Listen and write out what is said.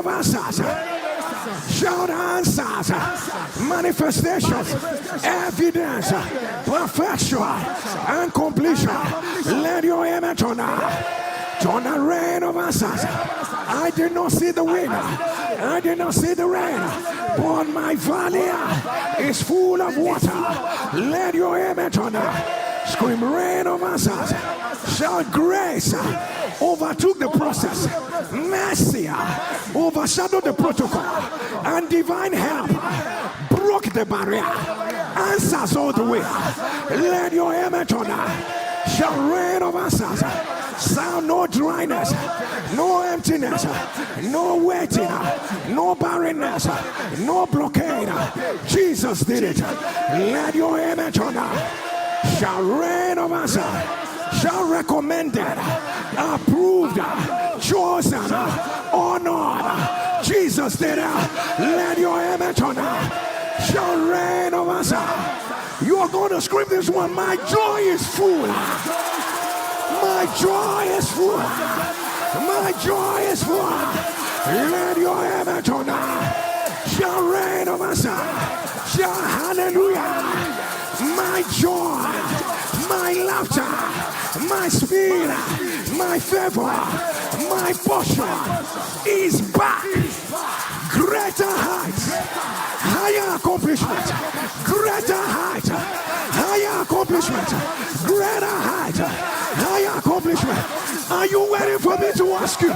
of answers. Shout answers, manifestations, evidence, perfection, and completion. Let your image on the rain of answers. I did not see the wind, I did not see the rain, but my valley is full of water. Let your image on scream rain of answers. Shout grace overtook the process. Mercy overshadowed the protocol, and divine help broke the barrier. Answers all the way. Let your image on shall rain of answers. Sound no dryness, no emptiness, no waiting, no barrenness, no blockade. Jesus did it. Let your image on shall rain of answers. Shall recommended, approved, chosen, honored. Jesus did it. Let your image on shall reign over us. You are going to scream this one. My joy is full. My joy is full. My joy is full. Let your image on shall reign over us. Shall hallelujah. My joy, my laughter, my speed, my favor, my portion is back. Greater heights, higher accomplishment, greater height, higher accomplishment, greater height, higher accomplishment. Are you waiting for me to ask you?